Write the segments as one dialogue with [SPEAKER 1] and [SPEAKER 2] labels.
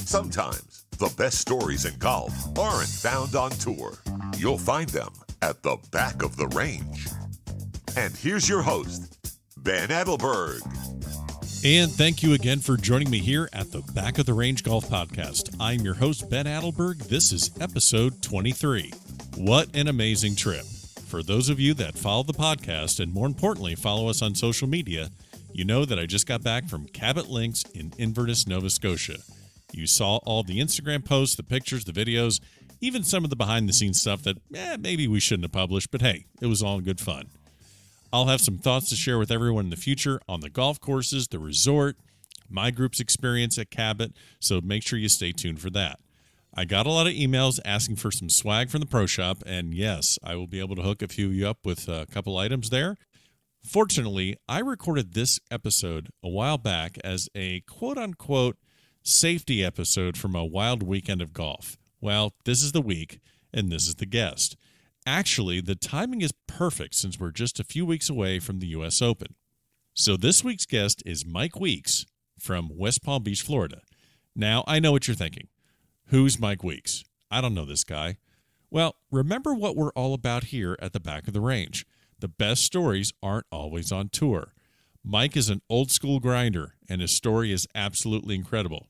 [SPEAKER 1] Sometimes the best stories in golf aren't found on tour. You'll find them at the back of the range. And here's your host, Ben Adelberg.
[SPEAKER 2] And thank you again for joining me here at the Back of the Range Golf Podcast. I'm your host, Ben Adelberg. This is episode 23. What an amazing trip. For those of you that follow the podcast and more importantly, follow us on social media, you know that I just got back from Cabot Links in Inverness, Nova Scotia. You saw all the Instagram posts, the pictures, the videos, even some of the behind-the-scenes stuff that maybe we shouldn't have published, but hey, it was all good fun. I'll have some thoughts to share with everyone in the future on the golf courses, the resort, my group's experience at Cabot, so make sure you stay tuned for that. I got a lot of emails asking for some swag from the pro shop, and yes, I will be able to hook a few of you up with a couple items there. Fortunately, I recorded this episode a while back as a quote-unquote safety episode from a wild weekend of golf. Well, this is the week, and this is the guest. Actually, the timing is perfect since we're just a few weeks away from the U.S. Open. So this week's guest is Mike Weeks from West Palm Beach, Florida. Now, I know what you're thinking. Who's Mike Weeks? I don't know this guy. Well, remember what we're all about here at the Back of the Range. The best stories aren't always on tour. Mike is an old-school grinder, and his story is absolutely incredible.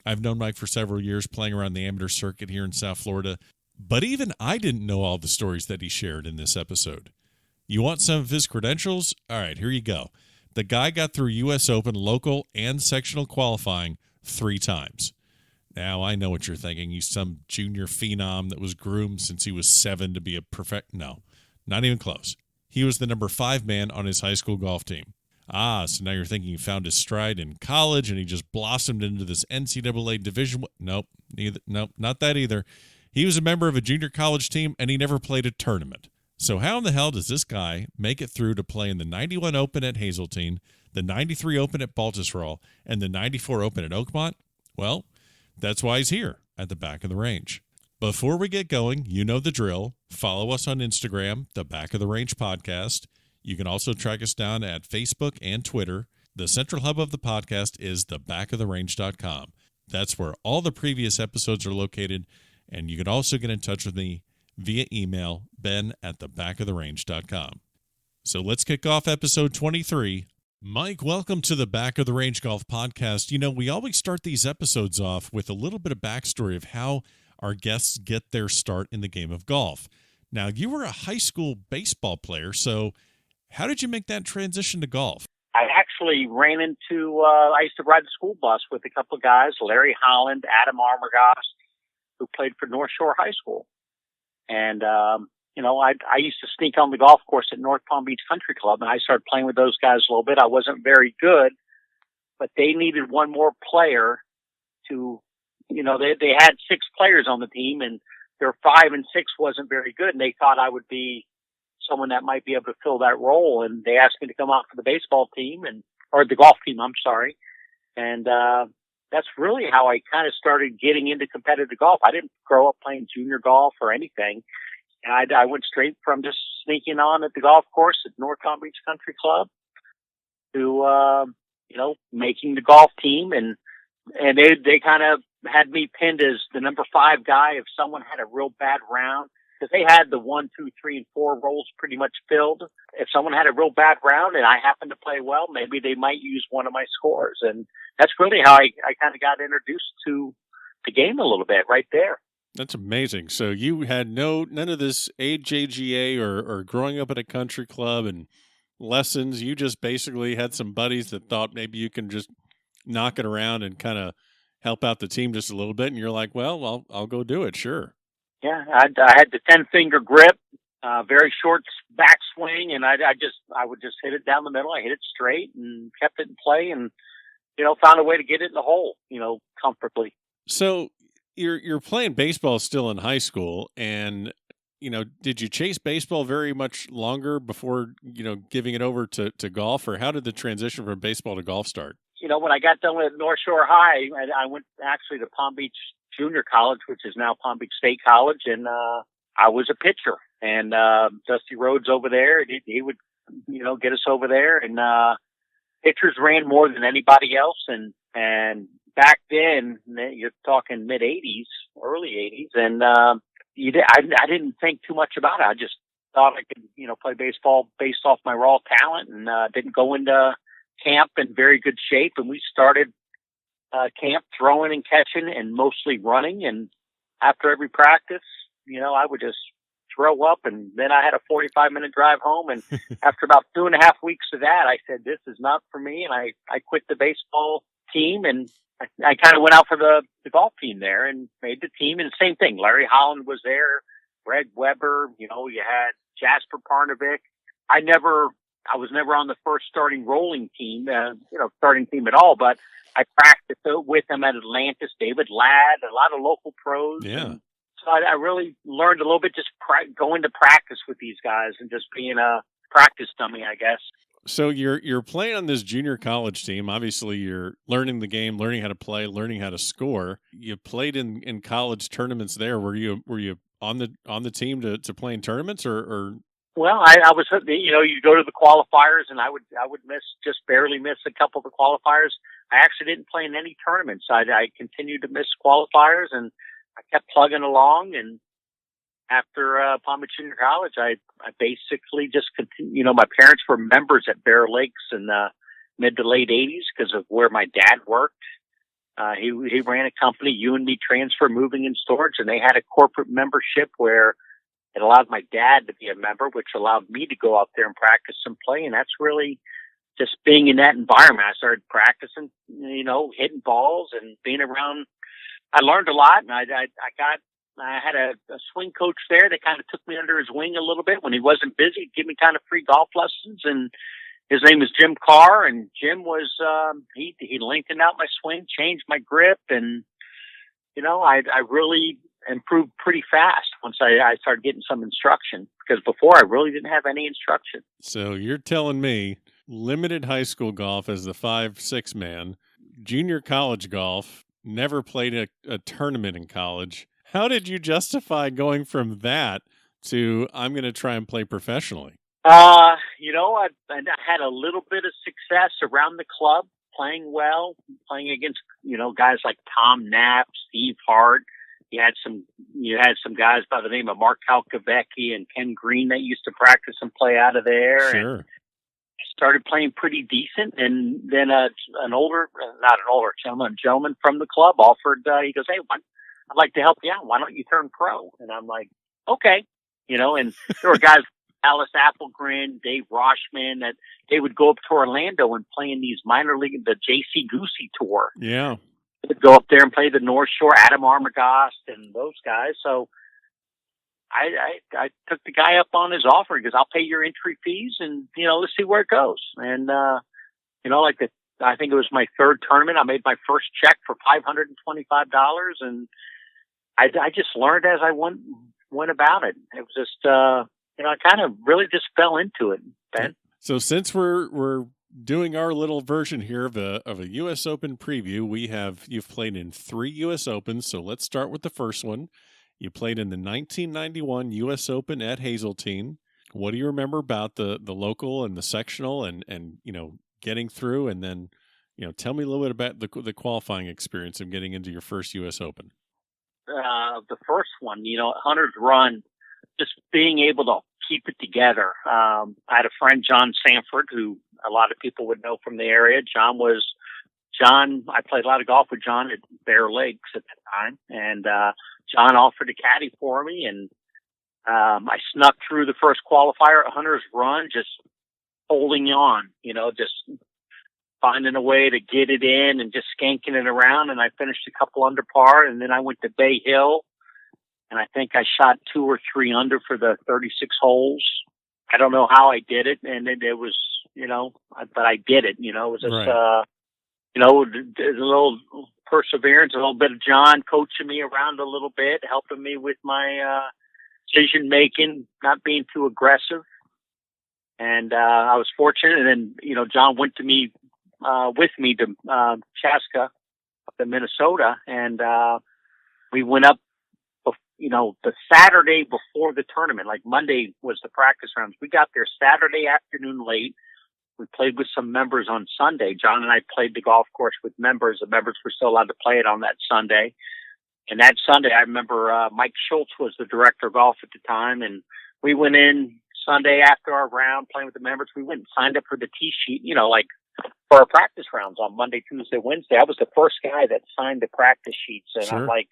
[SPEAKER 2] I've known Mike for several years playing around the amateur circuit here in South Florida, but even I didn't know all the stories that he shared in this episode. You want some of his credentials? All right, here you go. The guy got through U.S. Open local and sectional qualifying 3 times. Now, I know what you're thinking. He's some junior phenom that was groomed since he was 7 to be a perfect. No, not even close. He was the number 5 man on his high school golf team. So now you're thinking he found his stride in college and he just blossomed into this NCAA Division. Nope, not that either. He was a member of a junior college team and he never played a tournament. So how in the hell does this guy make it through to play in the 91 Open at Hazeltine, the 93 Open at Baltusrol, and the 94 Open at Oakmont? Well, that's why he's here at the Back of the Range. Before we get going, you know the drill. Follow us on Instagram, the Back of the Range Podcast. You can also track us down at Facebook and Twitter. The central hub of the podcast is thebackoftherange.com. That's where all the previous episodes are located, and you can also get in touch with me via email, ben@thebackoftherange.com. So let's kick off episode 23. Mike, welcome to the Back of the Range Golf Podcast. You know, we always start these episodes off with a little bit of backstory of how our guests get their start in the game of golf. Now, you were a high school baseball player, so how did you make that transition to golf?
[SPEAKER 3] I actually ran into, I used to ride the school bus with a couple of guys, Larry Holland, Adam Armagos, who played for North Shore High School. And, I used to sneak on the golf course at North Palm Beach Country Club, and I started playing with those guys a little bit. I wasn't very good, but they needed one more player to, they had 6 players on the team, and their 5 and 6 wasn't very good, and they thought I would be someone that might be able to fill that role. And they asked me to come out for the baseball team or the golf team, I'm sorry. And, that's really how I kind of started getting into competitive golf. I didn't grow up playing junior golf or anything. And I went straight from just sneaking on at the golf course at North Palm Beach Country Club to, making the golf team. And they kind of had me pinned as the number 5 guy if someone had a real bad round. Because they had the 1, 2, 3, and 4 roles pretty much filled. If someone had a real bad round and I happened to play well, maybe they might use one of my scores. And that's really how I kind of got introduced to the game a little bit right there.
[SPEAKER 2] That's amazing. So you had none of this AJGA or growing up at a country club and lessons. You just basically had some buddies that thought maybe you can just knock it around and kind of help out the team just a little bit. And you're like, well, I'll go do it. Sure.
[SPEAKER 3] Yeah, I had the 10-finger grip, very short backswing, and I would just hit it down the middle. I hit it straight and kept it in play, and found a way to get it in the hole, comfortably.
[SPEAKER 2] So you're playing baseball still in high school, and did you chase baseball very much longer before giving it over to golf, or how did the transition from baseball to golf start?
[SPEAKER 3] When I got done with North Shore High, I went actually to Palm Beach Junior College, which is now Palm Beach State College, and I was a pitcher. And Dusty Rhodes over there, he would, get us over there. And pitchers ran more than anybody else, and back then, you're talking mid '80s, early '80s, and I didn't think too much about it. I just thought I could, play baseball based off my raw talent, and didn't go into camp in very good shape. And we started camp throwing and catching and mostly running. And after every practice, I would just throw up, and then I had a 45-minute drive home. And after about 2.5 weeks of that, I said, this is not for me. And I quit the baseball team, and I kind of went out for the golf team there and made the team. And same thing. Larry Holland was there, Greg Weber, you had Jasper Parnovic. I was never on the first starting rolling team, starting team at all, but I practiced with them at Atlantis, David Ladd, a lot of local pros.
[SPEAKER 2] Yeah.
[SPEAKER 3] So I really learned a little bit just going to practice with these guys and just being a practice dummy, I guess.
[SPEAKER 2] So you're playing on this junior college team. Obviously, you're learning the game, learning how to play, learning how to score. You played in college tournaments there. Were you on the team to play in tournaments or? Well,
[SPEAKER 3] I was, you go to the qualifiers, and I would barely miss a couple of the qualifiers. I actually didn't play in any tournaments. I continued to miss qualifiers, and I kept plugging along. And after Palm Beach Junior College, I basically just continued. My parents were members at Bear Lakes in the mid to late '80s because of where my dad worked. He ran a company, U&B Transfer Moving and Storage, and they had a corporate membership where it allowed my dad to be a member, which allowed me to go out there and practice and play. And that's really just being in that environment. I started practicing, hitting balls and being around. I learned a lot, and I had a swing coach there that kind of took me under his wing a little bit when he wasn't busy. He'd give me kind of free golf lessons, and his name was Jim Carr, and Jim was, he lengthened out my swing, changed my grip, and, I really improved pretty fast once I started getting some instruction, because before I really didn't have any instruction.
[SPEAKER 2] So you're telling me limited high school golf as the 5'6" man, junior college golf, never played a tournament in college. How did you justify going from that to I'm going to try and play professionally?
[SPEAKER 3] I had a little bit of success around the club, playing well, playing against, guys like Tom Knapp, Steve Hart. You had some guys by the name of Mark Halkovecki and Ken Green that used to practice and play out of there.
[SPEAKER 2] Sure.
[SPEAKER 3] And started playing pretty decent. And then not an older gentleman from the club offered, he goes, hey, I'd like to help you out. Why don't you turn pro? And I'm like, okay. And there were guys, Alice Applegren, Dave Roshman, that they would go up to Orlando and play in these minor league, the J.C. Goosey tour.
[SPEAKER 2] Yeah.
[SPEAKER 3] They'd go up there and play the North Shore, Adam Armagast and those guys. So I took the guy up on his offer because I'll pay your entry fees and, let's see where it goes. And, I think it was my third tournament. I made my first check for $525, and I just learned as I went about it. It was just, I kind of really just fell into it, Ben.
[SPEAKER 2] So since we're doing our little version here of a U.S. Open preview, you've played in 3 U.S. Opens. So let's start with the first one. You played in the 1991 U.S. Open at Hazeltine. What do you remember about the local and the sectional and getting through? And then, tell me a little bit about the qualifying experience of getting into your first U.S. Open.
[SPEAKER 3] The first one, Hunter's Run, just being able to keep it together. I had a friend, John Sanford, who a lot of people would know from the area. I played a lot of golf with John at Bear Lakes at the time, and John offered a caddy for me, and I snuck through the first qualifier at Hunter's Run, just holding on, just finding a way to get it in and just skanking it around, and I finished a couple under par, and then I went to Bay Hill, and I think I shot 2 or 3 under for the 36 holes. I don't know how I did it, and it was, but I did it, it was just,
[SPEAKER 2] right.
[SPEAKER 3] There's a little perseverance, a little bit of John coaching me around a little bit, helping me with my decision making, not being too aggressive. And I was fortunate. And then, John went with me to Chaska up in Minnesota, and we went up, the Saturday before the tournament. Like Monday was the practice rounds. We got there Saturday afternoon late. we played with some members on Sunday. John and I played the golf course with members. The members were still allowed to play it on that Sunday. And that Sunday, I remember Mike Schultz was the director of golf at the time, and we went in Sunday after our round playing with the members. We went and signed up for the tee sheet, like for our practice rounds on Monday, Tuesday, Wednesday. I was the first guy that signed the practice sheets, and
[SPEAKER 2] Sure.
[SPEAKER 3] I'm like,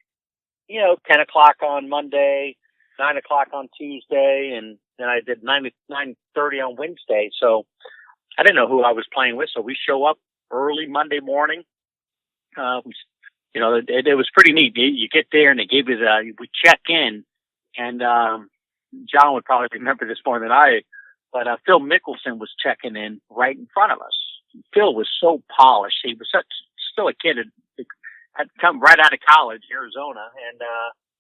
[SPEAKER 3] 10 o'clock on Monday, 9 o'clock on Tuesday, and then I did 9:30 on Wednesday. So I didn't know who I was playing with. So we show up early Monday morning. It was pretty neat. You get there and they give you we check in, and John would probably remember this more than I, but Phil Mickelson was checking in right in front of us. Phil was so polished. He was still a kid had come right out of college, Arizona,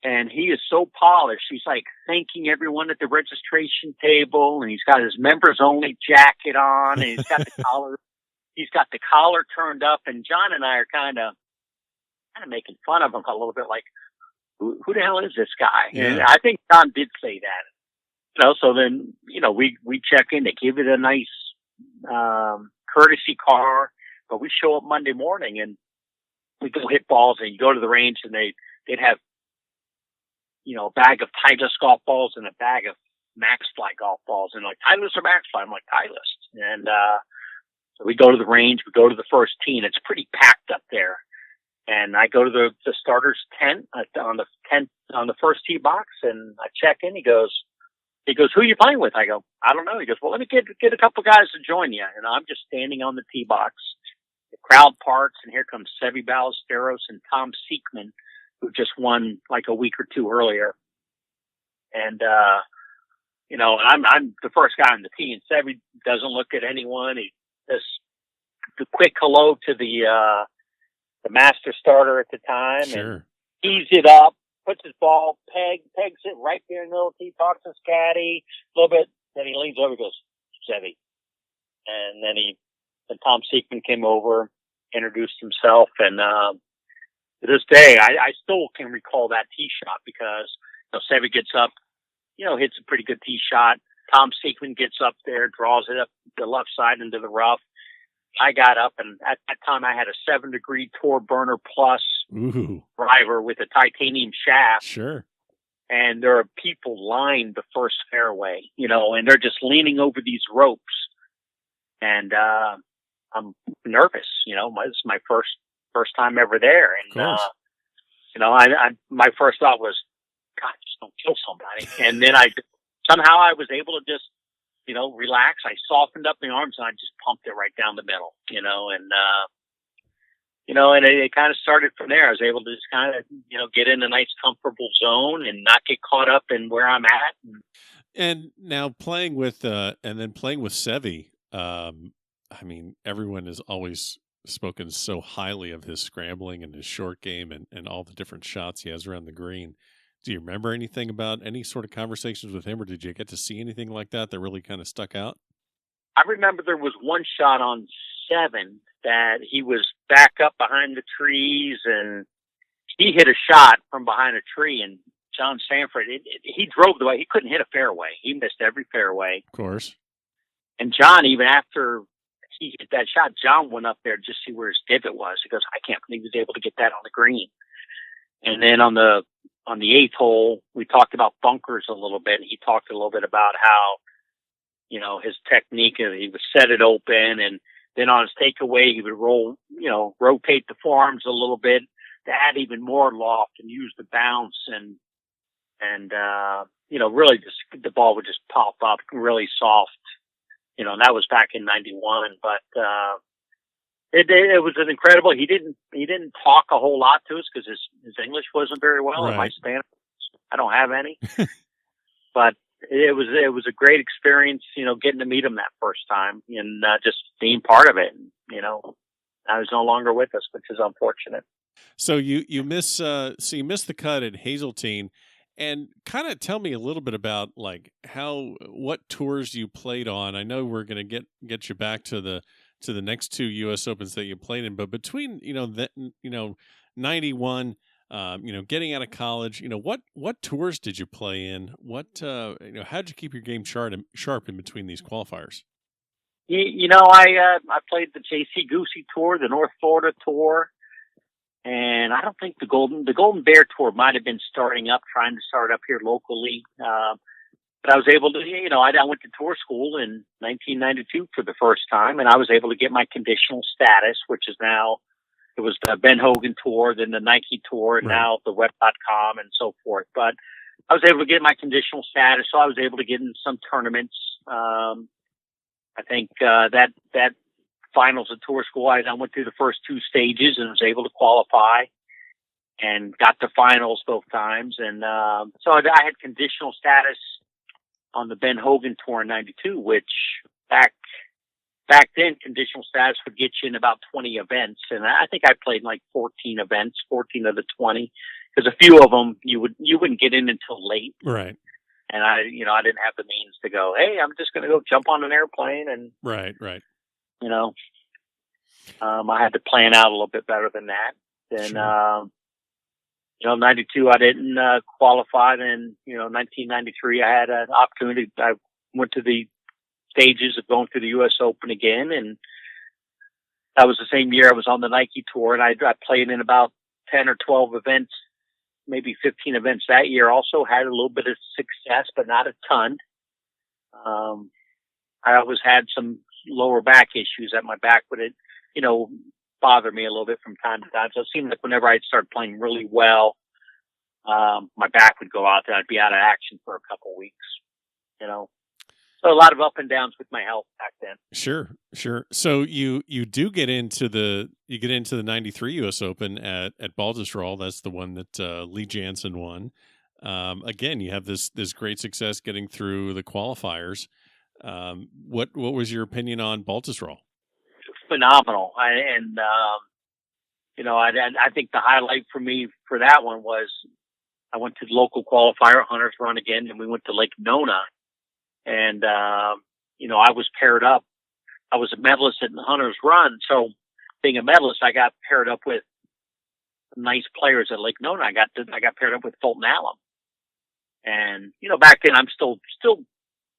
[SPEAKER 3] and he is so polished. He's like thanking everyone at the registration table, and he's got his members only jacket on, and he's got the collar. He's got the collar turned up, and John and I are kind of making fun of him a little bit, like, who the hell is this guy?
[SPEAKER 2] Yeah.
[SPEAKER 3] And I think John did say that. So then, we check in, they give it a nice, courtesy car, but we show up Monday morning and we go hit balls, and you go to the range and they'd have, a bag of Titleist golf balls and a bag of Max Fly golf balls, and like, Titleist or Max Fly? I'm like, Titleist. And, so we go to the range, we go to the first tee, and it's pretty packed up there. And I go to the starter's tent on the first tee box, and I check in. He goes, who are you playing with? I go, I don't know. He goes, well, let me get a couple guys to join you. And I'm just standing on the tee box. The crowd parts, and here comes Seve Ballesteros and Tom Seekman, who just won like a week or two earlier. And, I'm the first guy on the tee, and Seve doesn't look at anyone. He does the quick hello to the master starter at the time,
[SPEAKER 2] Sure.
[SPEAKER 3] and tees it up, puts his ball, pegs it right there in the middle of the tee, talks to his caddy a little bit, then he leans over and goes, Seve. And then Tom Seekman came over, introduced himself, and to this day, I still can recall that tee shot because Seve gets up, hits a pretty good tee shot. Tom Seekman gets up there, draws it up the left side into the rough. I got up, and at that time I had a 7-degree Tour Burner Plus driver with a titanium shaft.
[SPEAKER 2] Sure.
[SPEAKER 3] And there are people lined the first fairway, and they're just leaning over these ropes. And I'm nervous, this is my first time ever there. And, my first thought was, God, just don't kill somebody. And then somehow I was able to just, relax. I softened up the arms and I just pumped it right down the middle, and it kind of started from there. I was able to just kind of, get in a nice comfortable zone and not get caught up in where I'm at.
[SPEAKER 2] And now playing with Seve, everyone has always spoken so highly of his scrambling and his short game and all the different shots he has around the green. Do you remember anything about any sort of conversations with him, or did you get to see anything like that really kind of stuck out?
[SPEAKER 3] I remember there was one shot on 7 that he was back up behind the trees, and he hit a shot from behind a tree, and John Sanford, he drove the way. He couldn't hit a fairway. He missed every fairway.
[SPEAKER 2] Of course.
[SPEAKER 3] And John, even after he hit that shot, John went up there just to see where his divot was. He goes, I can't believe he was able to get that on the green. And then on the 8th hole, we talked about bunkers a little bit. He talked a little bit about how, his technique, he would set it open, and then on his takeaway, he would rotate the forearms a little bit to add even more loft and use the bounce and really just, the ball would just pop up really soft, and that was back in 91, but, it was an incredible. He didn't talk a whole lot to us because his English wasn't very well.
[SPEAKER 2] Right.
[SPEAKER 3] And my Spanish, I don't have any. But it was a great experience, getting to meet him that first time and just being part of it. And, I was no longer with us, which is unfortunate.
[SPEAKER 2] So you miss the cut at Hazeltine, and kind of tell me a little bit about like what tours you played on. I know we're going to get you back to the next 2 U.S. Opens that you played in, but between 91, getting out of college, what tours did you play in? What how'd you keep your game sharp in between these qualifiers?
[SPEAKER 3] I played the JC Goosey Tour, the North Florida Tour, and I don't think the Golden Bear Tour might have been trying to start up here locally. But I was able to, I went to tour school in 1992 for the first time, and I was able to get my conditional status, which is now, it was the Ben Hogan Tour, then the Nike Tour, and now the Web.com and so forth. But I was able to get my conditional status, so I was able to get in some tournaments. I think that finals at tour school, I went through the first two stages and was able to qualify and got to finals both times. And so I had conditional status on the Ben Hogan Tour in 92, which back then conditional status would get you in about 20 events. And I think I played like 14 events, 14 of the 20, because a few of them you wouldn't get in until late.
[SPEAKER 2] Right.
[SPEAKER 3] And I didn't have the means to go, hey, I'm just going to go jump on an airplane. And,
[SPEAKER 2] right.
[SPEAKER 3] I had to plan out a little bit better than that. Then,
[SPEAKER 2] Sure.
[SPEAKER 3] 92, I didn't qualify. Then, 1993, I had an opportunity. I went to the stages of going through the U.S. Open again. And that was the same year I was on the Nike Tour. And I played in about 10 or 12 events, maybe 15 events that year. Also had a little bit of success, but not a ton. I always had some lower back issues that my back would, bother me a little bit from time to time. So it seemed like whenever I'd start playing really well, my back would go out there. I'd be out of action for a couple of weeks, So a lot of up and downs with my health back then.
[SPEAKER 2] Sure. So you get into the 93 U.S. Open at Baltusrol. That's the one that Lee Jansen won. Again, you have this great success getting through the qualifiers. What was your opinion on Baltusrol?
[SPEAKER 3] Phenomenal. I think the highlight for me for that one was I went to the local qualifier, Hunter's Run again, and we went to Lake Nona. And, I was paired up. I was a medalist at the Hunter's Run. So being a medalist, I got paired up with nice players at Lake Nona. I got paired up with Fulton Allen. And, back then I'm still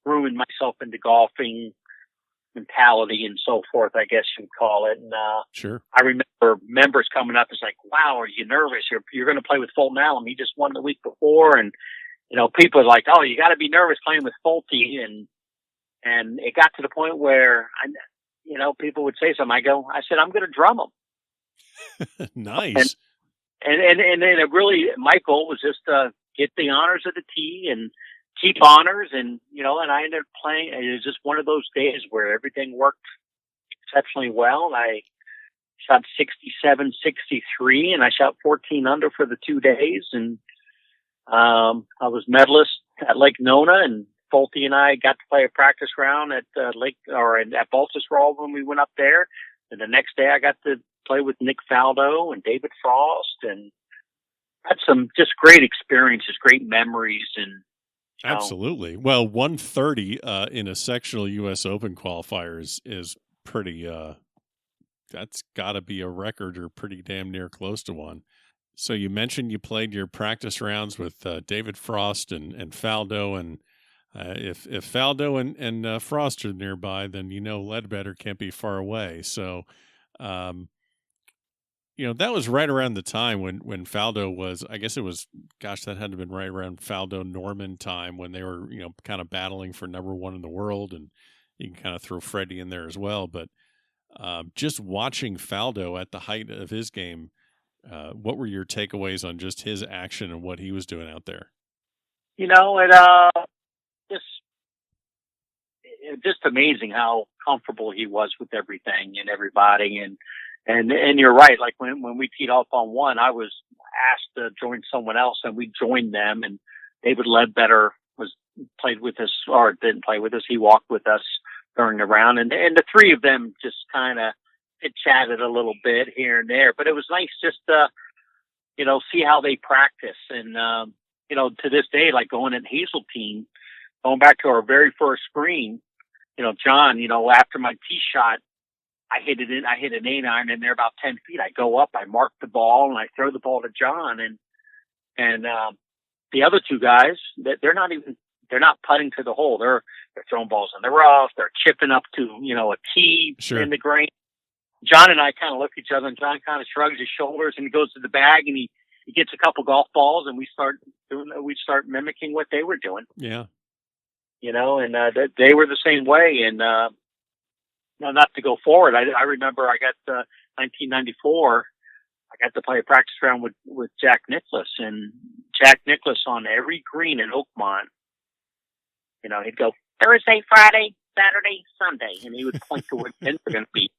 [SPEAKER 3] grooming myself into golfing mentality and so forth, I guess you'd call it. And,
[SPEAKER 2] sure.
[SPEAKER 3] I remember members coming up. It's like, wow, are you nervous? You're going to play with Fulton Allen. He just won the week before. And, people are like, oh, you got to be nervous playing with Fulty. And it got to the point where, people would say something. I said, I'm going to drum him.
[SPEAKER 2] Nice.
[SPEAKER 3] And then it really, my goal was just to get the honors of the tee and keep honors. And, and I ended up playing. It was just one of those days where everything worked exceptionally well. And I shot 67, 63, and I shot 14 under for the 2 days. And, I was medalist at Lake Nona, and Fulty and I got to play a practice round at at Baltusrol when we went up there. And the next day I got to play with Nick Faldo and David Frost, and had some just great experiences, great memories. And
[SPEAKER 2] absolutely. Well, 130 in a sectional U.S. Open qualifier is pretty. That's got to be a record, or pretty damn near close to one. So you mentioned you played your practice rounds with David Frost and Faldo, and if Faldo and Frost are nearby, then Ledbetter can't be far away. So, that was right around the time when Faldo was. I guess it was. Gosh, that had to have been right around Faldo Norman time, when they were kind of battling for number one in the world, and you can kind of throw Freddie in there as well. But just watching Faldo at the height of his game. What were your takeaways on just his action and what he was doing out there?
[SPEAKER 3] Just amazing how comfortable he was with everything and everybody. And you're right. Like when we teed off on one, I was asked to join someone else, and we joined them. And David Ledbetter played with us, or didn't play with us. He walked with us during the round, and the three of them just kind of chatted a little bit here and there, but it was nice just to, see how they practice. And, to this day, like going in Hazeltine, going back to our very first screen, John, after my tee shot, I hit an 8-iron in there about 10 feet. I go up, I mark the ball, and I throw the ball to John. And the other two guys, they're not putting to the hole. They're throwing balls in the rough. They're chipping up to, a tee
[SPEAKER 2] Sure.
[SPEAKER 3] in the green. John and I kind of look at each other, and John kind of shrugs his shoulders, and he goes to the bag, and he gets a couple golf balls, and we start mimicking what they were doing.
[SPEAKER 2] Yeah.
[SPEAKER 3] And they were the same way. And not to go forward, I remember I got 1994. I got to play a practice round with Jack Nicklaus, and Jack Nicklaus on every green in Oakmont. He'd go Thursday, Friday, Saturday, Sunday, and he would point to where pins were going to be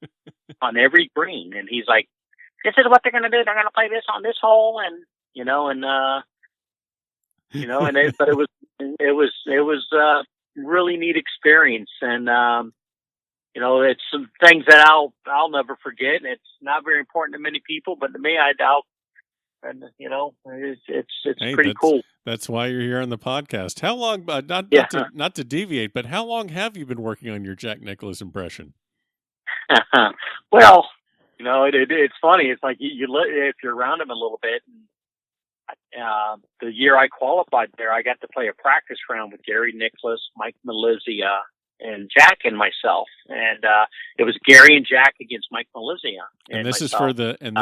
[SPEAKER 3] on every green, and he's like, "This is what they're going to do. They're going to play this on this hole," but it was really neat experience, and it's some things that I'll never forget. And it's not very important to many people, but to me, it's pretty cool.
[SPEAKER 2] That's why you're here on the podcast. How long? Not to deviate, but how long have you been working on your Jack Nicklaus impression?
[SPEAKER 3] Well, it's funny. It's like if you're around him a little bit. The year I qualified there, I got to play a practice round with Gary Nicklaus, Mike Melizia, and Jack and myself. And it was Gary and Jack against Mike Melizia.
[SPEAKER 2] And this is for the. And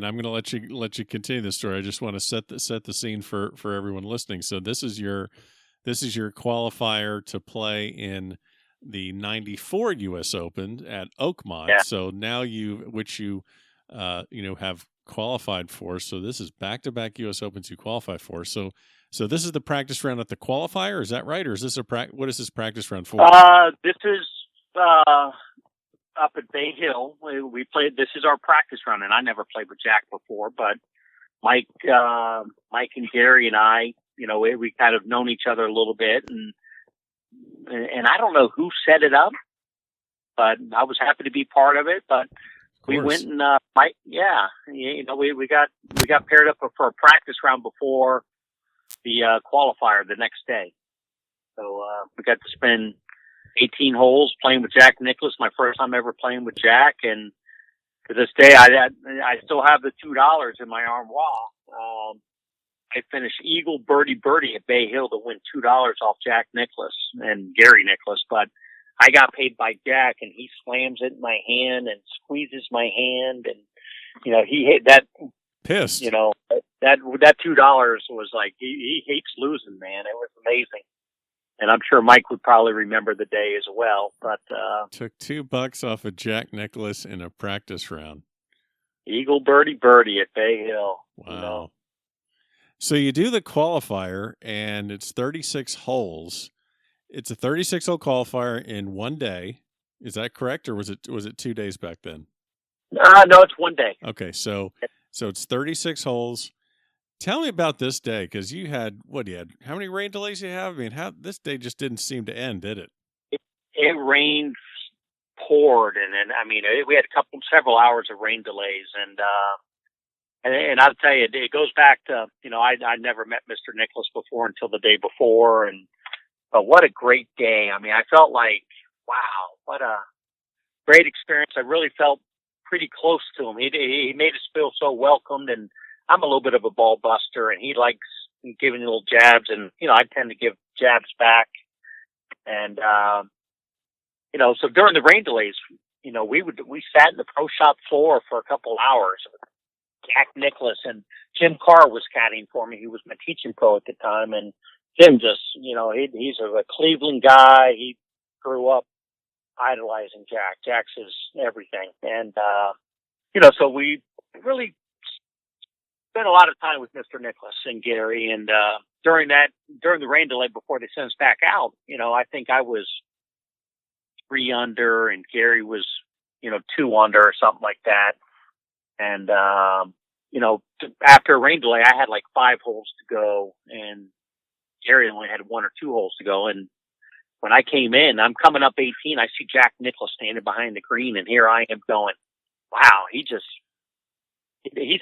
[SPEAKER 2] I'm going to let you continue the story. I just want to set the scene for everyone listening. So this is your qualifier to play in the '94 U.S. Open at Oakmont.
[SPEAKER 3] Yeah.
[SPEAKER 2] So now you have qualified for. So this is back-to-back U.S. Opens you qualify for. So this is the practice round at the qualifier. Is that right, or is this what is this practice round for?
[SPEAKER 3] This is up at Bay Hill. We played. This is our practice round, and I never played with Jack before, but Mike and Gary and I, we kind of known each other a little bit, and I don't know who set it up, but I was happy to be part of it. But we went and we got paired up for a practice round before the qualifier the next day. So we got to spend 18 holes playing with Jack Nicklaus, my first time ever playing with Jack, and to this day I still have the $2 in my armoire. I finished eagle birdie at Bay Hill to win $2 off Jack Nicklaus and Gary Nicklaus, but I got paid by Jack, and he slams it in my hand and squeezes my hand, and he hit that.
[SPEAKER 2] Pissed.
[SPEAKER 3] That $2 was like he hates losing, man. It was amazing, and I'm sure Mike would probably remember the day as well. But
[SPEAKER 2] took $2 off of Jack Nicklaus in a practice round.
[SPEAKER 3] Eagle birdie at Bay Hill.
[SPEAKER 2] Wow. So you do the qualifier, and it's 36 holes. It's a 36-hole qualifier in one day. Is that correct, or was it 2 days back then?
[SPEAKER 3] No, it's 1 day.
[SPEAKER 2] Okay, so it's 36 holes. Tell me about this day, because you had how many rain delays you have? I mean, this day just didn't seem to end, did it?
[SPEAKER 3] It rained, poured, and then we had several hours of rain delays, and I'll tell you, it goes back to I never met Mr. Nicklaus before until the day before, but what a great day. I mean, I felt like, wow, what a great experience. I really felt pretty close to him. He made us feel so welcomed, and I'm a little bit of a ball buster, and he likes giving little jabs, and I tend to give jabs back. And so during the rain delays, we sat in the pro shop floor for a couple hours. Jack Nicklaus and Jim Carr was caddying for me. He was my teaching pro at the time, and Jim just, he's a Cleveland guy. He grew up idolizing Jack. Jack's his everything. And, so we really spent a lot of time with Mr. Nicklaus and Gary. And, during the rain delay before they sent us back out, I think I was 3 under and Gary was, 2 under or something like that. And, after a rain delay, I had like 5 holes to go, and Gary only had 1 or 2 holes to go. And when I came in, I'm coming up 18. I see Jack Nicklaus standing behind the green, and here I am going, wow, he's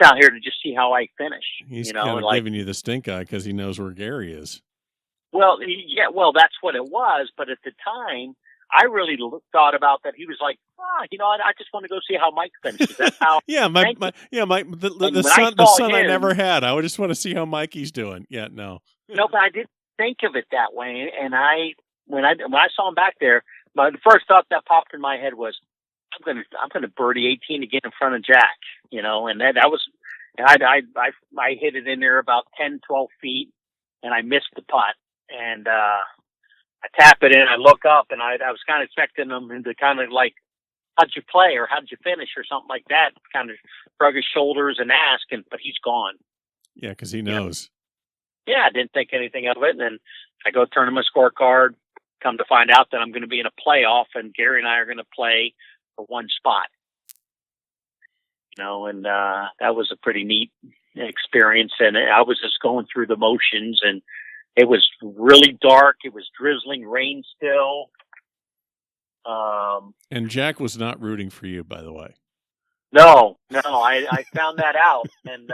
[SPEAKER 3] out here to just see how I finish.
[SPEAKER 2] He's kind of giving you the stink eye because he knows where Gary is.
[SPEAKER 3] Well, that's what it was. But at the time, I really thought about that. He was like, I just want to go see how Mike finishes. That's how.
[SPEAKER 2] the son I never had. I just want to see how Mikey's doing. Yeah, no.
[SPEAKER 3] No, but I didn't think of it that way. And I when I saw him back there, the first thought that popped in my head was, I'm gonna birdie 18 to get in front of Jack, and that was, I hit it in there about 10, 12 feet, and I missed the putt, and I tap it in, I look up, and I was kind of expecting him to kind of like, how'd you play or how'd you finish or something like that, kind of shrug his shoulders and ask, but he's gone.
[SPEAKER 2] Yeah, because he knows.
[SPEAKER 3] Yeah, I didn't think anything of it, and then I go turn in my scorecard, come to find out that I'm going to be in a playoff, and Gary and I are going to play for one spot. And that was a pretty neat experience, and I was just going through the motions, and it was really dark. It was drizzling rain still.
[SPEAKER 2] And Jack was not rooting for you, by the way.
[SPEAKER 3] No, I found that out, and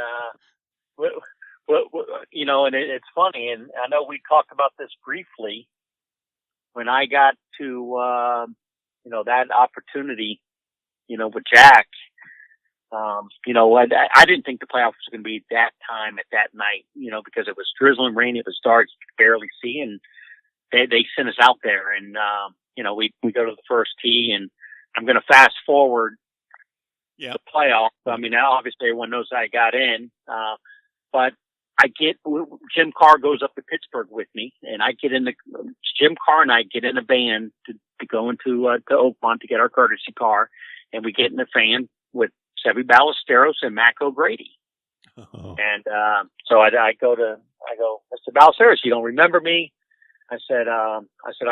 [SPEAKER 3] and it's funny, and I know we talked about this briefly when I got to that opportunity, with Jack. I didn't think the playoffs was going to be that time at that night, because it was drizzling rain, it was dark, you could barely see, and they sent us out there, and we go to the first tee, and I'm going to fast forward the playoff. I mean, now obviously everyone knows I got in, but Jim Carr goes up to Pittsburgh with me, and Jim Carr and I get in a van to go into to Oakmont to get our courtesy car, and we get in the van with Seve Ballesteros and Mac O'Grady. Oh. And so I go, Mr. Ballesteros, you don't remember me? I said, I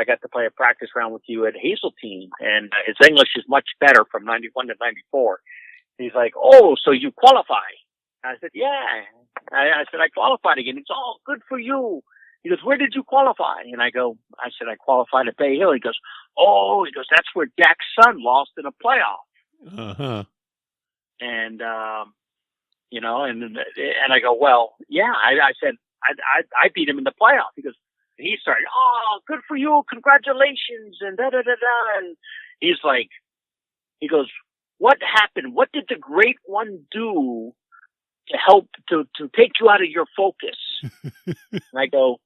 [SPEAKER 3] got to play a practice round with you at Hazeltine, and his English is much better from 91 to 94. He's like, oh, so you qualify? I said, yeah. I said, I qualified again. It's all good for you. He goes, where did you qualify? And I said, I qualified at Bay Hill. He goes, that's where Jack's son lost in a playoff.
[SPEAKER 2] Uh-huh.
[SPEAKER 3] And, and I go, well, yeah, I said, I beat him in the playoff. He started, oh, good for you. Congratulations. And da-da-da-da. And he goes, what happened? What did the great one do to help to take you out of your focus? And I go,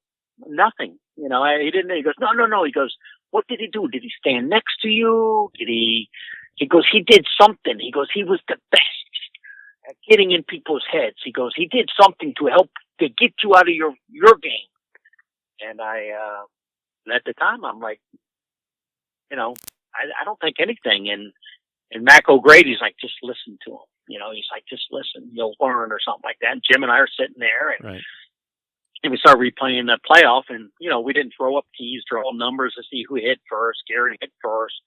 [SPEAKER 3] nothing. He didn't. He goes, no. He goes, what did he do? Did he stand next to you? He goes, he did something. He goes, he was the best at getting in people's heads. He goes, he did something to help to get you out of your game. And at the time, I'm like, I don't think anything. And Mac O'Grady's like, just listen to him. He's like, just listen, you'll learn or something like that. And Jim and I are sitting there, and we start replaying the playoff. And, we didn't throw up keys, draw numbers to see who hit first. Gary hit first.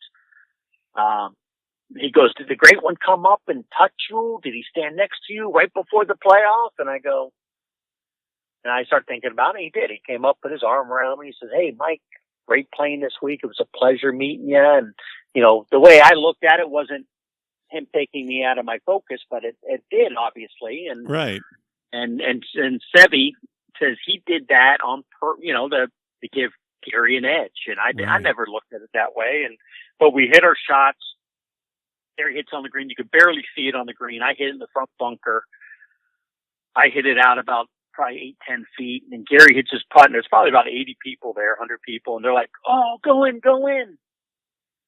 [SPEAKER 3] He goes, did the great one come up and touch you? Did he stand next to you right before the playoff? And I go, and I start thinking about it. He did. He came up, put his arm around me. He says, hey, Mike, great playing this week. It was a pleasure meeting you. And, the way I looked at it wasn't him taking me out of my focus, but it did, obviously. And,
[SPEAKER 2] right.
[SPEAKER 3] And Seve says he did that on to give Gary an edge. And I never looked at it that way. But we hit our shots. Gary hits on the green. You could barely see it on the green. I hit it in the front bunker. I hit it out about probably 8-10 feet, and Gary hits his putt, and there's probably about 80 people there, 100 people, and they're like, oh, go in.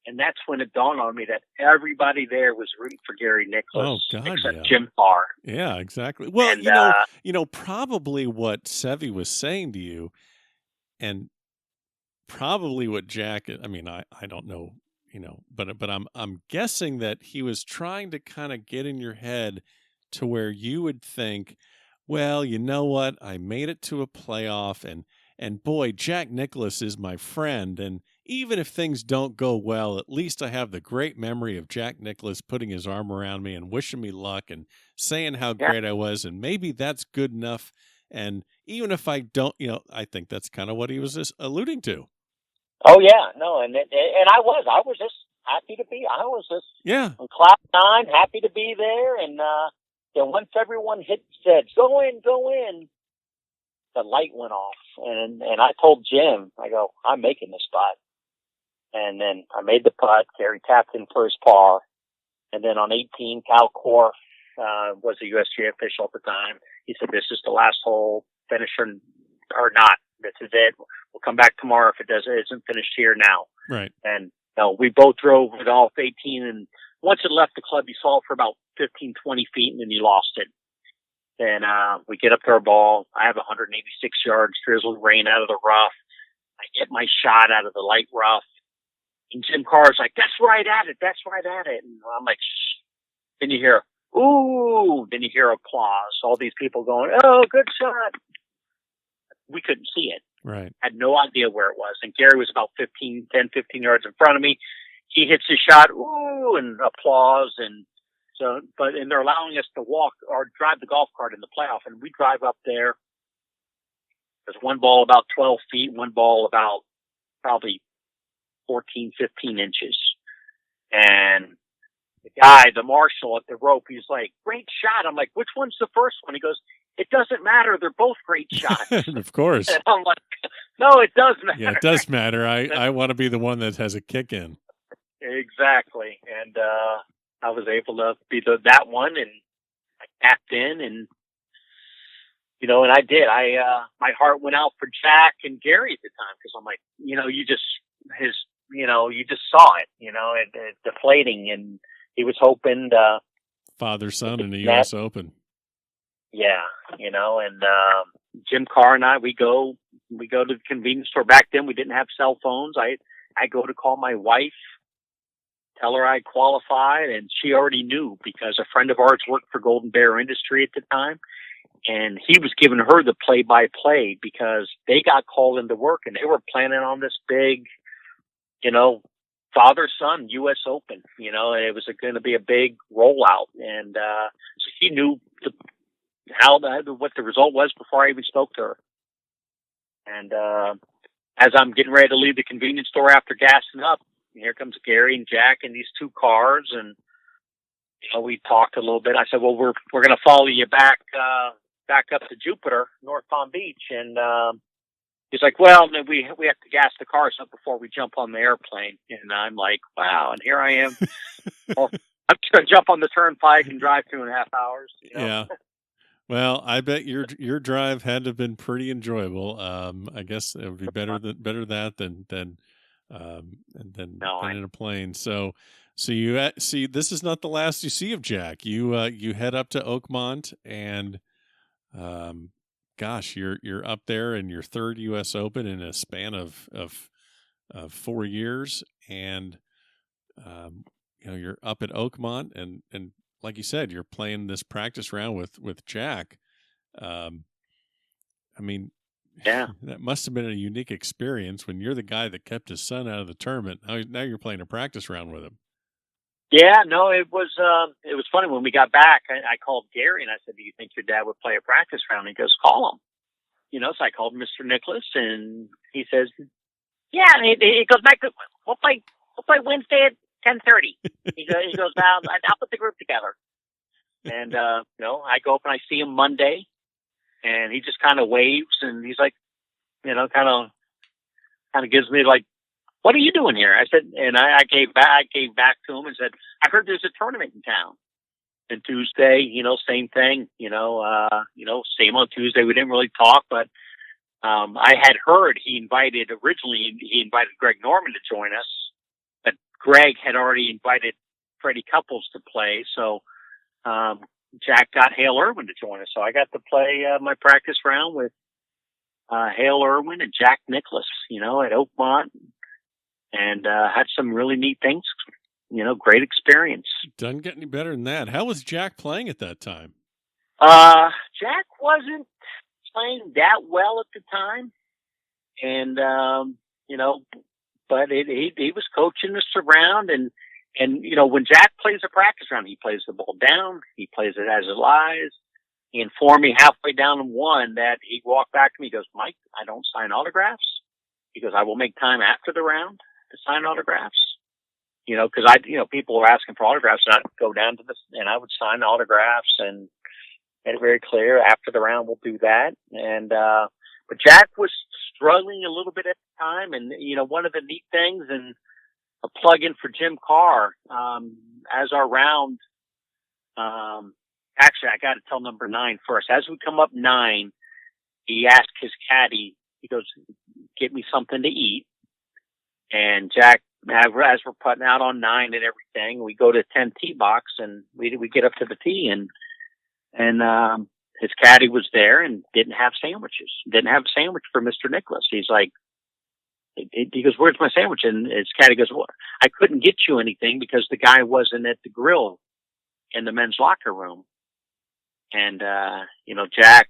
[SPEAKER 3] And that's when it dawned on me that everybody there was rooting for Gary Nicklaus, except Jim Carr.
[SPEAKER 2] Yeah, exactly. Well, and, probably what Seve was saying to you, and probably what Jack, I don't know, but I'm guessing that he was trying to kind of get in your head to where you would think, well, you know what? I made it to a playoff, and boy, Jack Nicklaus is my friend. And even if things don't go well, at least I have the great memory of Jack Nicklaus putting his arm around me and wishing me luck and saying how great I was. And maybe that's good enough. And even if I don't, I think that's kind of what he was just alluding to.
[SPEAKER 3] Oh yeah, no, and I was just happy to be. I was just on cloud nine, happy to be there, and once everyone said go in, the light went off, and I told Jim, I go, I'm making this putt, and then I made the putt. Gary tapped in for his par, and then on 18, Cal Korf was the USGA official at the time. He said, "This is the last hole, finish or not." This is it. We'll come back tomorrow if it isn't finished here now.
[SPEAKER 2] Right.
[SPEAKER 3] And we both drove with off 18, and once it left the club, you saw it for about 15, 20 feet, and then you lost it. Then we get up to our ball. I have 186 yards, drizzled rain out of the rough. I get my shot out of the light rough. And Jim Carr's like, that's right at it. That's right at it. And I'm like, shh. Then you hear, ooh. Then you hear applause. All these people going, oh, good shot. We couldn't see it.
[SPEAKER 2] Right.
[SPEAKER 3] Had no idea where it was. And Gary was about 10, 15 yards in front of me. He hits his shot, ooh, and applause. And they're allowing us to walk or drive the golf cart in the playoff. And we drive up there. There's one ball about 12 feet, one ball about probably 14, 15 inches. And the marshal at the rope, he's like, great shot. I'm like, which one's the first one? He goes, it doesn't matter. They're both great shots.
[SPEAKER 2] Of course.
[SPEAKER 3] And I'm like, no, it does matter.
[SPEAKER 2] Yeah, it does matter. I want to be the one that has a kick in.
[SPEAKER 3] Exactly. And I was able to be that one, and I tapped in, and and I did. My heart went out for Jack and Gary at the time, because I'm like, you just saw it, it deflating, and he was hoping
[SPEAKER 2] father son in the U.S. Open.
[SPEAKER 3] Yeah, and Jim Carr and I, we go to the convenience store. Back then, we didn't have cell phones. I go to call my wife, tell her I qualified, and she already knew, because a friend of ours worked for Golden Bear Industry at the time, and he was giving her the play-by-play, because they got called into work, and they were planning on this big, father-son U.S. Open, and it was going to be a big rollout. And so he knew what the result was before I even spoke to her. And as I'm getting ready to leave the convenience store after gassing up, here comes Gary and Jack in these two cars, and we talked a little bit. I said, well, we're going to follow you back up to Jupiter, North Palm Beach. And he's like, well, we have to gas the cars up before we jump on the airplane. And I'm like, wow. And here I am. Well, I'm just going to jump on the turnpike and drive 2.5 hours.
[SPEAKER 2] Yeah. Well, I bet your drive had to have been pretty enjoyable. I guess it would be better that than in a plane. So you see, this is not the last you see of Jack. You head up to Oakmont, and gosh, you're up there in your third U.S. Open in a span of 4 years, and you're up at Oakmont, and like you said, you're playing this practice round with Jack. I mean,
[SPEAKER 3] yeah,
[SPEAKER 2] that must have been a unique experience when you're the guy that kept his son out of the tournament. Now you're playing a practice round with him.
[SPEAKER 3] Yeah, no, it was funny when we got back. I called Gary and I said, "Do you think your dad would play a practice round?" He goes, "Call him." So I called Mr. Nicholas, and he says, "Yeah." And he goes, "Mike, we'll play Wednesday at 10:30." He goes, "I'll put the group together." And I go up and I see him Monday, and he just kind of waves, and he's like, kind of gives me like, "What are you doing here?" I said, and I gave back to him and said, "I heard there's a tournament in town." And Tuesday, same thing, same on Tuesday. We didn't really talk, but I had heard he invited Greg Norman to join us, but Greg had already invited Freddie Couples to play. So Jack got Hale Irwin to join us. So I got to play my practice round with Hale Irwin and Jack Nicklaus, at Oakmont. And had some really neat things, great experience.
[SPEAKER 2] Doesn't get any better than that. How was Jack playing at that time?
[SPEAKER 3] Jack wasn't playing that well at the time. And, but he was coaching us around. And when Jack plays a practice round, he plays the ball down. He plays it as it lies. He informed me halfway down in one that he walked back to me. He goes, "Mike, I don't sign autographs." He goes, "I will make time after the round to sign autographs." Because people were asking for autographs, and I'd go down to and I would sign autographs, and made it very clear after the round we'll do that. And but Jack was struggling a little bit at the time, and one of the neat things, and a plug-in for Jim Carr, as our round. Actually, I got to tell number 9 first. As we come up 9, he asked his caddy, he goes, get me something to eat. And Jack, as we're putting out on 9 and everything, we go to 10 tee box and we get up to the tee and his caddy was there and didn't have sandwiches. Didn't have a sandwich for Mr. Nicholas. He's like, he goes, where's my sandwich? And his caddy goes, well, I couldn't get you anything because the guy wasn't at the grill in the men's locker room. And, Jack,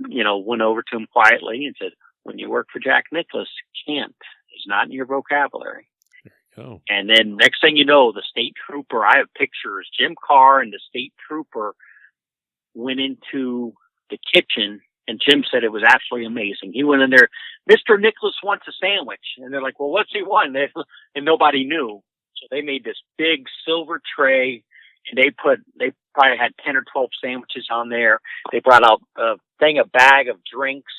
[SPEAKER 3] went over to him quietly and said, when you work for Jack Nicholas, can't. He's not in your vocabulary.
[SPEAKER 2] Oh.
[SPEAKER 3] And then next thing you know, the state trooper, I have pictures, Jim Carr and the state trooper went into the kitchen, and Jim said it was absolutely amazing. He went in there, Mr. Nicholas wants a sandwich. And they're like, well, what's he want? And nobody knew. So they made this big silver tray, and they probably had 10 or 12 sandwiches on there. They brought out a bag of drinks.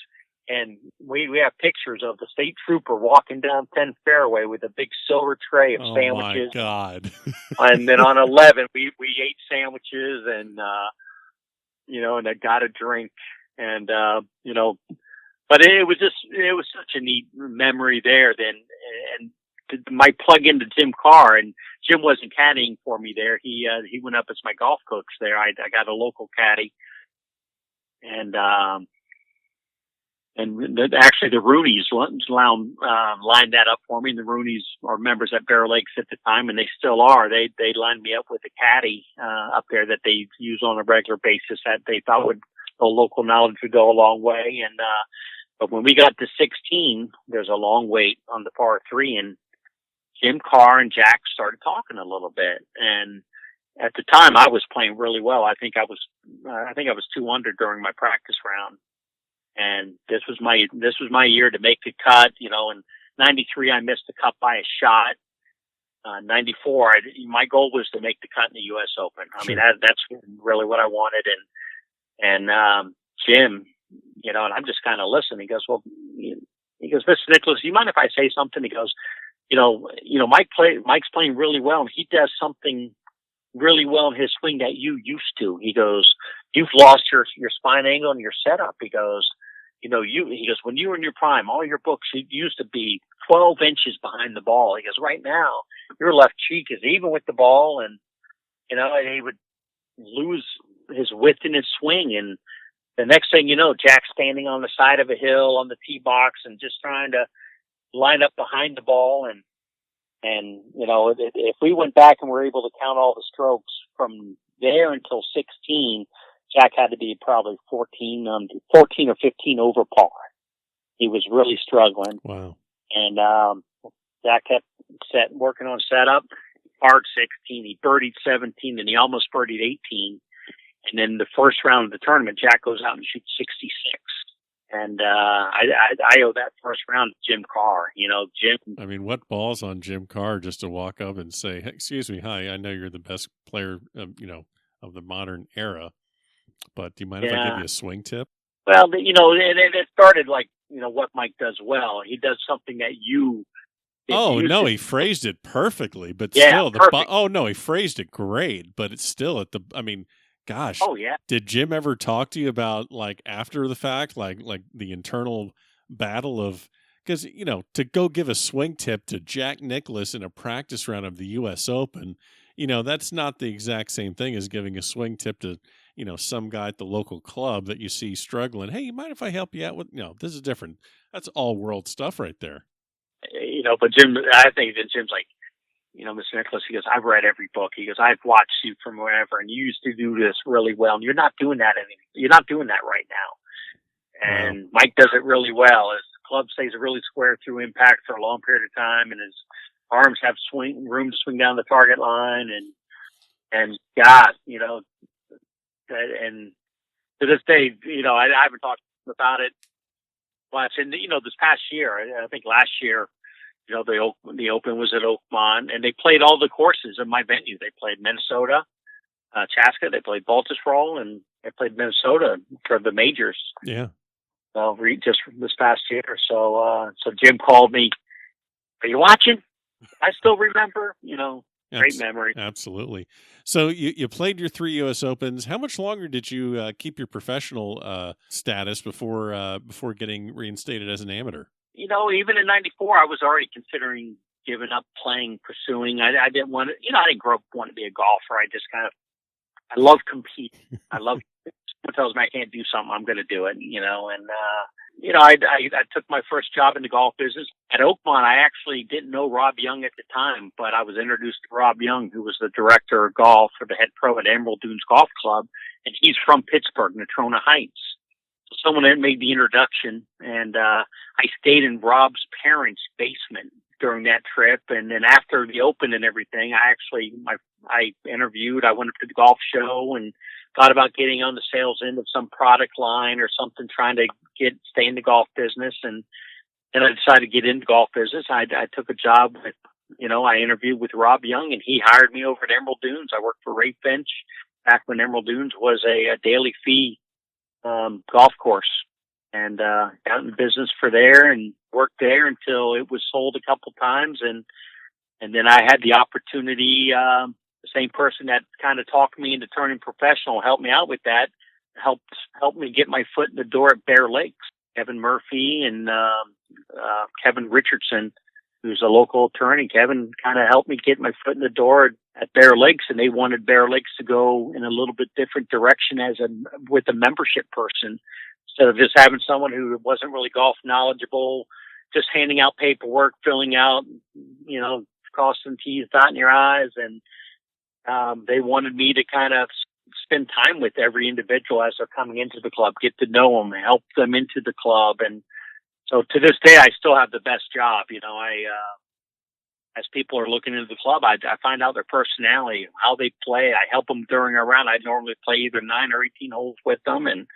[SPEAKER 3] And we have pictures of the state trooper walking down 10 fairway with a big silver tray of sandwiches.
[SPEAKER 2] Oh, my God.
[SPEAKER 3] And then on 11, we ate sandwiches and I got a drink. And, but it was such a neat memory there then. And my plug into Jim Carr, and Jim wasn't caddying for me there. He went up as my golf coach there. I got a local caddy. And actually, the Roonies lined that up for me. And the Roonies are members at Bear Lakes at the time, and they still are. They lined me up with a caddy up there that they use on a regular basis that they thought the local knowledge would go a long way. And but when we got to 16, there's a long wait on the par 3, and Jim Carr and Jack started talking a little bit. And at the time, I was playing really well. I think I was 2 under during my practice round. And this was my year to make the cut. In 93, I missed the cut by a shot. 94, my goal was to make the cut in the U.S. Open. I mean, that's really what I wanted. And Jim, and I'm just kind of listening. He goes, well, Mr. Nicholas, do you mind if I say something? He goes, Mike's playing really well, and he does something really well in his swing that you used to. He goes, you've lost your spine angle and your setup. He goes, he goes, when you were in your prime, all your books used to be 12 inches behind the ball. He goes, right now, your left cheek is even with the ball, and, he would lose his width in his swing. And the next thing you know, Jack's standing on the side of a hill on the tee box and just trying to line up behind the ball. And if we went back and were able to count all the strokes from there until 16, Jack had to be probably 14 or 15 over par. He was really struggling.
[SPEAKER 2] Wow.
[SPEAKER 3] And Jack kept working on setup. Par 16, he birdied 17, and he almost birdied 18. And then the first round of the tournament, Jack goes out and shoots 66. And I owe that first round to Jim Carr. Jim.
[SPEAKER 2] I mean, what balls on Jim Carr just to walk up and say, hey, excuse me, hi, I know you're the best player, of the modern era, but do you mind if I give you a swing tip?
[SPEAKER 3] Well, it started like, what Mike does well. He does something that you.
[SPEAKER 2] Oh, no, he phrased it perfectly, but
[SPEAKER 3] still,
[SPEAKER 2] he phrased it great, but it's still gosh.
[SPEAKER 3] Oh, yeah.
[SPEAKER 2] Did Jim ever talk to you about, like, after the fact, like the internal battle of, because, to go give a swing tip to Jack Nicklaus in a practice round of the U.S. Open, that's not the exact same thing as giving a swing tip to, some guy at the local club that you see struggling. Hey, you mind if I help you out with, this is different. That's all world stuff right there.
[SPEAKER 3] But Jim, I think that Jim's like, Mr. Nicholas, he goes, I've read every book. He goes, I've watched you from wherever, and you used to do this really well, and you're not doing that right now. And wow. Mike does it really well. His club stays really square through impact for a long period of time, and his arms have room to swing down the target line, and God, and to this day, I haven't talked about it much. And this past year, I think last year, the Open was at Oakmont, and they played all the courses in my venue. They played Minnesota, Chaska, they played Baltusrol, and they played Minnesota for the majors.
[SPEAKER 2] Yeah.
[SPEAKER 3] Just this past year. So Jim called me, are you watching? I still remember, Great memory.
[SPEAKER 2] Absolutely. So you played your 3 U.S. Opens. How much longer did you keep your professional status before getting reinstated as an amateur?
[SPEAKER 3] Even in '94, I was already considering giving up playing, pursuing. I didn't want to. I didn't grow up wanting to be a golfer. I love competing. I love. Someone tells me I can't do something, I'm going to do it. I took my first job in the golf business at Oakmont. I actually didn't know Rob Young at the time, but I was introduced to Rob Young, who was the director of golf for the head pro at Emerald Dunes Golf Club, and he's from Pittsburgh, Natrona Heights. So someone had made the introduction, and I stayed in Rob's parents' basement during that trip. And then after the Open and everything, I interviewed. I went up to the golf show and thought about getting on the sales end of some product line or something, trying to stay in the golf business. And then I decided to get into golf business. I took a job with, I interviewed with Rob Young, and he hired me over at Emerald Dunes. I worked for Ray Finch back when Emerald Dunes was a daily fee golf course, and got in the business for there and worked there until it was sold a couple times. And then I had the opportunity, the same person that kind of talked me into turning professional helped me out with that, helped me get my foot in the door at Bear Lakes. Kevin Murphy and Kevin Richardson, who's a local attorney. Kevin kind of helped me get my foot in the door at Bear Lakes, and they wanted Bear Lakes to go in a little bit different direction with a membership person, instead of just having someone who wasn't really golf knowledgeable, just handing out paperwork, filling out, crossing T's, dotting your I's. And they wanted me to kind of spend time with every individual as they're coming into the club, get to know them, help them into the club. And so to this day, I still have the best job. As people are looking into the club, I find out their personality, how they play. I help them during a round. I normally play either 9 or 18 holes with them. And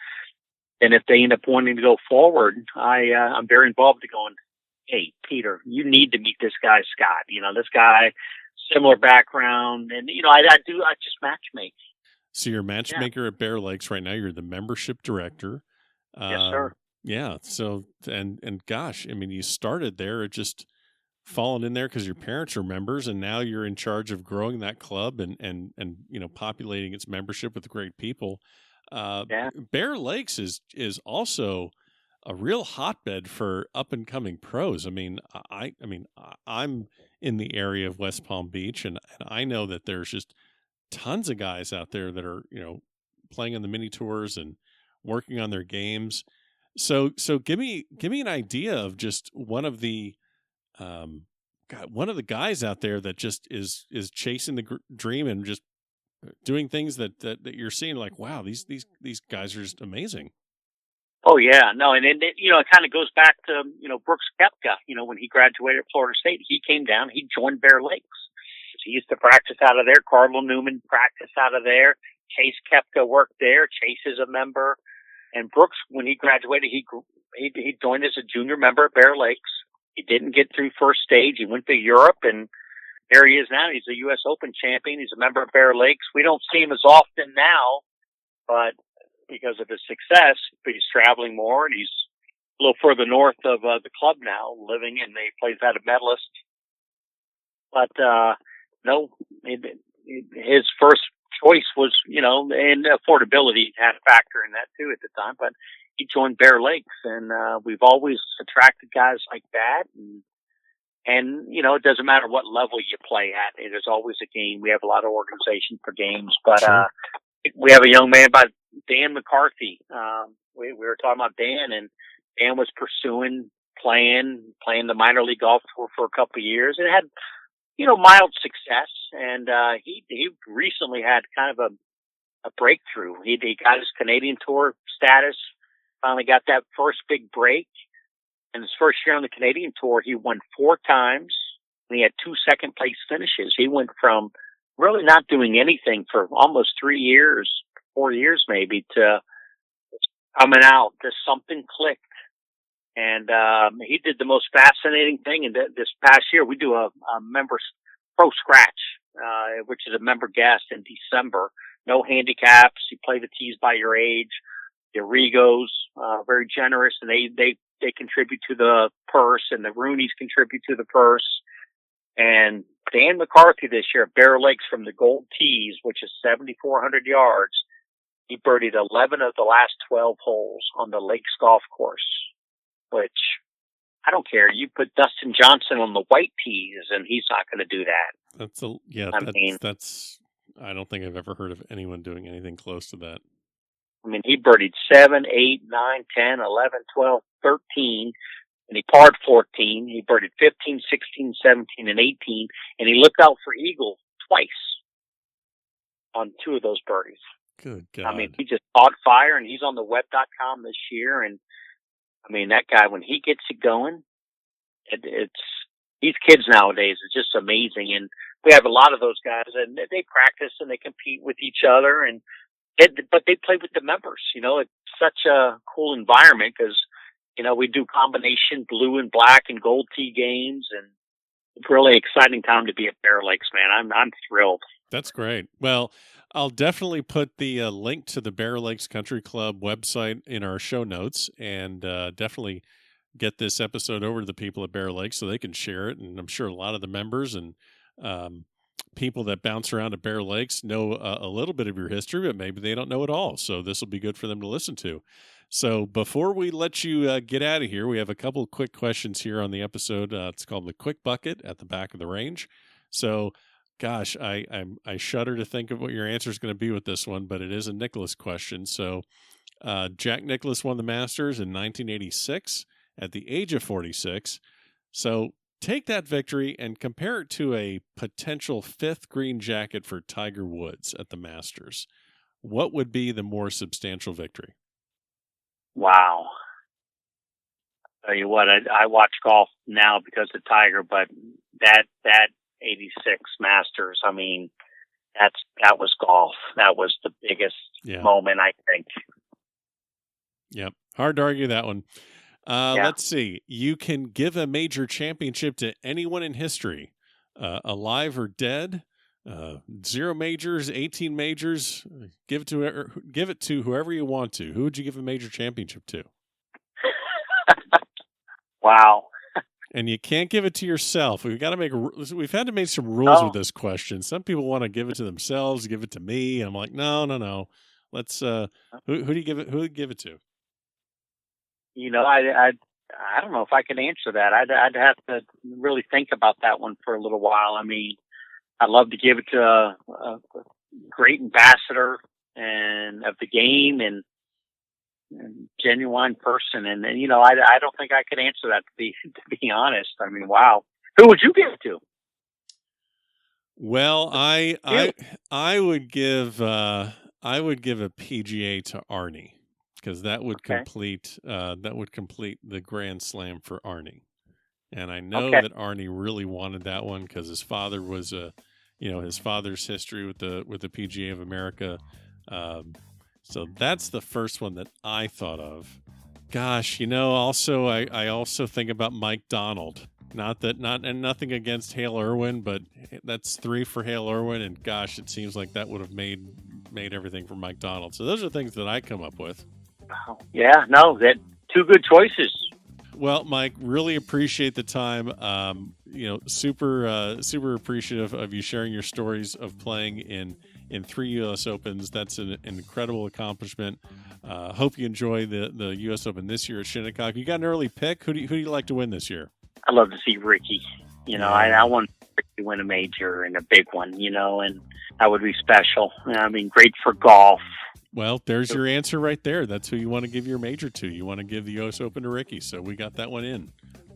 [SPEAKER 3] if they end up wanting to go forward, I'm very involved in going, hey, Peter, you need to meet this guy, Scott. This guy, similar background. And, I just matchmake.
[SPEAKER 2] So you're a matchmaker at Bear Lakes right now. You're the membership director.
[SPEAKER 3] Yes, sir.
[SPEAKER 2] Yeah. So, and gosh, I mean, you started there, just fallen in there because your parents are members, and now you're in charge of growing that club and populating its membership with great people. Bear Lakes is also a real hotbed for up and coming pros. I mean, I'm in the area of West Palm Beach, and I know that there's just tons of guys out there that are, playing on the mini tours and working on their games. So give me an idea of just one of the guys out there that just is chasing the dream and just doing things that you're seeing like, wow, these guys are just amazing.
[SPEAKER 3] Oh yeah, no, and it kind of goes back to Brooks Koepka. When he graduated at Florida State, he came down, he joined Bear Lakes. He used to practice out of there. Cardinal Newman practiced out of there. Chase Koepka worked there. Chase is a member. And Brooks, when he graduated, he joined as a junior member at Bear Lakes. He didn't get through first stage. He went to Europe, and there he is now. He's a U.S. Open champion. He's a member of Bear Lakes. We don't see him as often now, but because of his success, but he's traveling more, and he's a little further north of the club now, living, and he plays out of Medalist. But no, his first choice was, and affordability had a factor in that too at the time, but he joined Bear Lakes, and we've always attracted guys like that. And it doesn't matter what level you play at. It is always a game. We have a lot of organization for games, but
[SPEAKER 2] sure.
[SPEAKER 3] We have a young man by Dan Mccarthy. We were talking about Dan, and Dan was playing the minor league golf tour for a couple of years, and had mild success, and he recently had kind of a breakthrough. He got his Canadian Tour status, finally got that first big break. And his first year on the Canadian Tour, he won 4 times, and he had 2 second-place finishes. He went from really not doing anything for almost 3 years, 4 years maybe, to coming out. Just something clicked. And he did the most fascinating thing. And this past year, we do a member pro scratch, which is a member guest in December. No handicaps. You play the tees by your age. The Rigos, very generous, and they contribute to the purse, and the Roonies contribute to the purse. And Dan McCarthy this year at Bear Lakes from the Gold Tees, which is 7,400 yards. He birdied 11 of the last 12 holes on the Lakes golf course, which I don't care. You put Dustin Johnson on the white tees, and he's not going to do that.
[SPEAKER 2] That's. I don't think I've ever heard of anyone doing anything close to that.
[SPEAKER 3] I mean, he birdied 7, 8, 9, 10, 11, 12, 13, and he parred 14. He birdied 15, 16, 17, and 18, and he looked out for eagle twice on 2 of those birdies.
[SPEAKER 2] Good God.
[SPEAKER 3] I mean, he just caught fire, and he's on the web.com this year, and I mean, that guy, when he gets it going, it's these kids nowadays are just amazing. And we have a lot of those guys, and they practice and they compete with each other, but they play with the members. You know, it's such a cool environment because, you know, we do combination blue and black and gold tee games, and it's really exciting time to be at Bear Lakes, man. I'm thrilled.
[SPEAKER 2] That's great. Well, I'll definitely put the link to the Bear Lakes Country Club website in our show notes, and definitely get this episode over to the people at Bear Lakes so they can share it. And I'm sure a lot of the members and people that bounce around at Bear Lakes know a little bit of your history, but maybe they don't know it all. So this will be good for them to listen to. So before we let you get out of here, we have a couple quick questions here on the episode. It's called the Quick Bucket at the Back of the Range. So, gosh, I shudder to think of what your answer is going to be with this one, but it is a Nicklaus question. So Jack Nicklaus won the Masters in 1986 at the age of 46. So take that victory and compare it to a potential 5th green jacket for Tiger Woods at the Masters. What would be the more substantial victory?
[SPEAKER 3] Wow. Tell you what, I watch golf now because of Tiger, but that 86 Masters, I mean, that was golf. That was the biggest moment, I think.
[SPEAKER 2] Yep. Hard to argue that one. Let's see. You can give a major championship to anyone in history, alive or dead. 0 majors, 18 majors. Give it to whoever you want to. Who would you give a major championship to?
[SPEAKER 3] Wow.
[SPEAKER 2] And you can't give it to yourself. We've had to make some rules with this question. Some people want to give it to themselves, give it to me. I'm like, no. Let's. Who do you give it? Who would you give it to?
[SPEAKER 3] You know, I don't know if I can answer that. I'd have to really think about that one for a little while. I mean, I'd love to give it to a great ambassador and of the game and genuine person. And you know, I don't think I could answer that to be honest. I mean, wow. Who would you give it to?
[SPEAKER 2] Well, I would give a PGA to Arnie, because that would complete the Grand Slam for Arnie. And I know that Arnie really wanted that one because his father was his father's history with the PGA of America. So that's the first one that I thought of. Gosh, also I also think about Mike Donald. Nothing against Hale Irwin, but that's 3 for Hale Irwin, and gosh, it seems like that would have made everything for Mike Donald. So those are things that I come up with.
[SPEAKER 3] Yeah, no, that 2 good choices.
[SPEAKER 2] Well, Mike, really appreciate the time. Super appreciative of you sharing your stories of playing in 3 U.S. Opens. That's an incredible accomplishment. Hope you enjoy the U.S. Open this year at Shinnecock. You got an early pick. Who do you like to win this year?
[SPEAKER 3] I'd love to see Ricky. I want Ricky to win a major and a big one, and that would be special. I mean, great for golf.
[SPEAKER 2] Well, there's your answer right there. That's who you want to give your major to. You want to give the U.S. Open to Ricky, so we got that one in.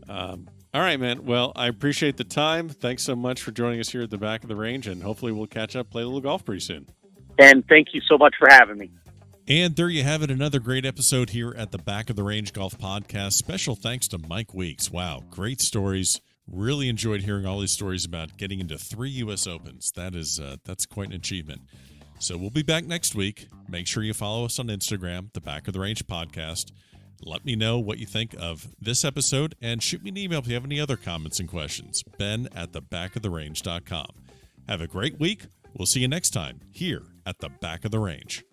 [SPEAKER 2] All right, man. Well, I appreciate the time. Thanks so much for joining us here at the Back of the Range, and hopefully we'll catch up, play a little golf pretty soon.
[SPEAKER 3] And thank you so much for having me.
[SPEAKER 2] And there you have it, another great episode here at the Back of the Range Golf Podcast. Special thanks to Mike Weeks. Wow, great stories. Really enjoyed hearing all these stories about getting into 3 U.S. Opens. That's quite an achievement. So we'll be back next week. Make sure you follow us on Instagram, the Back of the Range Podcast. Let me know what you think of this episode and shoot me an email if you have any other comments and questions. Ben@thebackoftherange.com. Have a great week. We'll see you next time here at the Back of the Range.